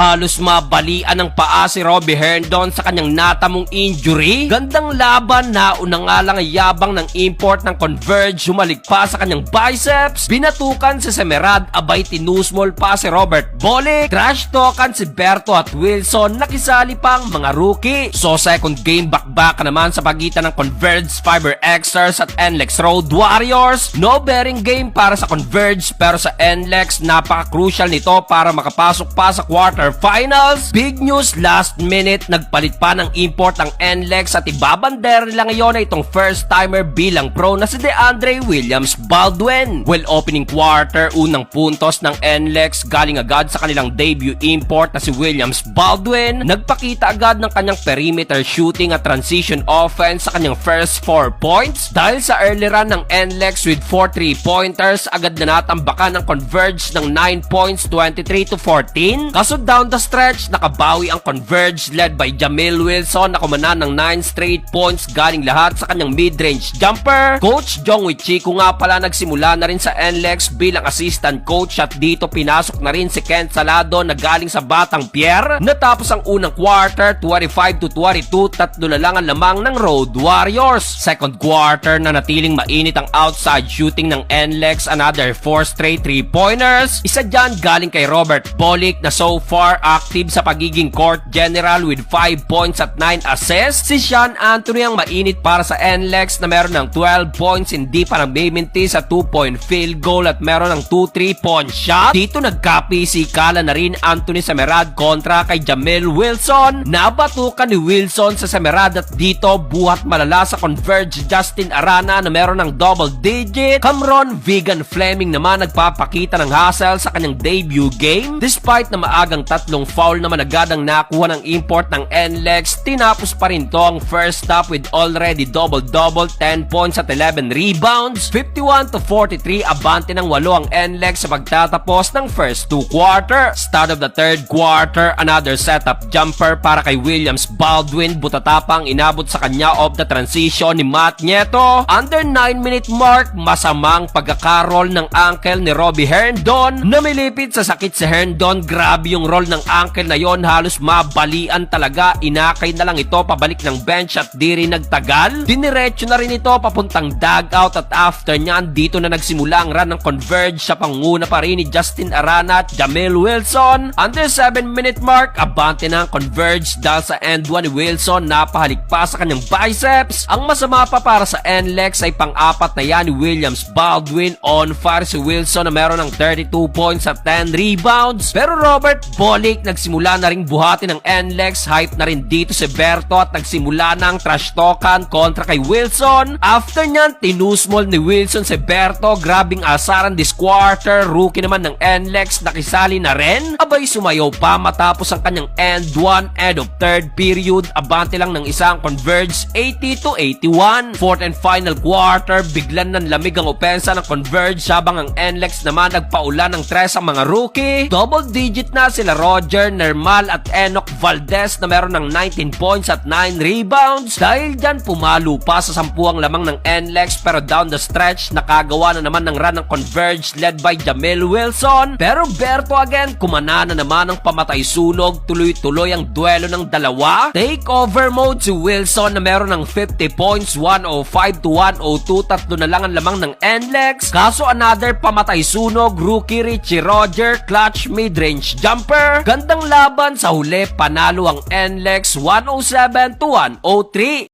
halos mabalian ng paa si Robbie Herndon sa kanyang natamong injury. Gandang laban na una nga lang ay yabang ng import ng Converge, humalik pa sa kanyang biceps. Binatukan si Semerad, abay tinusmol pa si Robert Bolick. Trash talkan si Berto at Wilson, nakisali pang mga rookie. So second game back-back naman sa pagitan ng Converge Fiber Xers at NLEX Road Warriors. No bearing game para sa Converge, pero sa NLEX napaka-crucial nito para makapasok pa sa quarterfinals. Big news, last minute nagpalit pa ng import ng NLEX at ibabander nila ngayon na itong first timer bilang pro na si DeAndre Williams Baldwin. Well, opening quarter, unang puntos ng NLEX galing agad sa kanilang debut import na si Williams Baldwin. Nagpakita agad ng kanyang perimeter shooting at transition offense sa kanyang first 4 points. Dahil sa early run ng NLEX with 4 3-pointers, agad na natambakan ng Converge ng 9 points, 23-14. Kaso down the stretch, nakabawi ang Converge led by Jamil Wilson na kumana ng 9 straight points galing lahat sa kanyang mid-range jumper. Coach Jong Wichico nga pala nagsimula na rin sa NLEX bilang assistant coach at dito pinasok na rin si Kent Salado na galing sa Batang Pierre. Natapos ang unang quarter, 25-22, tatlo na lang ang lamang ng Road Warriors. Second quarter na natiling mainit ang outside shooting ng NLEX, another 4 straight 3-pointers. Isa dyan galing kay Robert Bolick na so far active sa pagiging court general with 5 points at 9 assists. Si Sean Anthony ang mainit para sa NLEX na meron ng 12 points, hindi pa nagmiminti sa 2-point field goal at meron ng 2 3-point shot. Dito nagkapisikala na rin Anthony Semerad kontra kay Jamil Wilson. Nabatukan ni Wilson sa Semerad at dito buhat malala sa Converge Justin Arana na meron ng double digit. Cameron Vegan Fleming naman nagpapakita ng hustle sa kanyang debut game. Despite na maagang tatlong foul naman agad ang nakuha ng import ng NLEX, tinapos pa rin to ang first half with already double-double, 10 points at 11 rebounds. 51-43, abante ng 8 ang NLEX sa pagtatapos ng first 2 quarter. Start of the third quarter, another setup jumper para kay Williams Baldwin. Butatapang inabot sa kanya of the transition ni Matt Nieto. Under 9-minute mark, masamang pagkakaroll ng ankle ni Robbie Herndon. Namilipit sa sakit si Herndon. Grabe yung roll ng ankle na yon, halos mabalian talaga. Inakay na lang ito pabalik ng bench at di rin nagtagal. Diniretso na rin ito papuntang dugout at after nyan, dito na nagsimula ang run ng Converge sa panguna pa rin ni Justin Arana at Jamil Wilson. Under 7-minute mark, abante na ang Converge dahil sa end 1 ni Wilson, napahalik pa sa kanyang biceps. Ang masama pa para sa NLEX ay pang-apat na yan ni Williams Baldwin. On fire si Wilson na meron ng 32 points at 10 rebounds. Pero Robert Bolick nagsimula na ring buhatin ng NLEX. Hype na rin dito si Berto at nagsimula ng trash talkan kontra kay Wilson. After nyan, tinusmol ni Wilson si Berto. Grabing asaran this quarter. Rookie naman ng NLEX nakisali na rin. Abay sumayaw pa matapos ang kanyang end 1, end of third period. Abante lang ng isang Converge, 80-81. Fourth and final quarter, biglan ng lamig ang opensa ng Converge habang ang NLEX naman nagpaulan ng tres ang mga rookie. Double digit na sila Roger, Nermal at Enoch Valdez na meron ng 19 points at 9 rebounds. Dahil dyan pumalo pa sa 10 ang lamang ng NLEX, pero down the stretch nakagawa na naman ng run ng Converge led by Jamil Wilson. Pero Berto again, kumana na naman ang pamatay sunog. Tuloy-tuloy ang duelo ng dalawa. Takeover mode si Wilson na meron ng 50 points, 105-102. Tatlo na lang ang lamang ng NLEX. Kaso another pamatay sunog, rookie Richie Roger, clutch mid-range jumper. Gandang laban, sa huli panalo ang NLEX 107-103.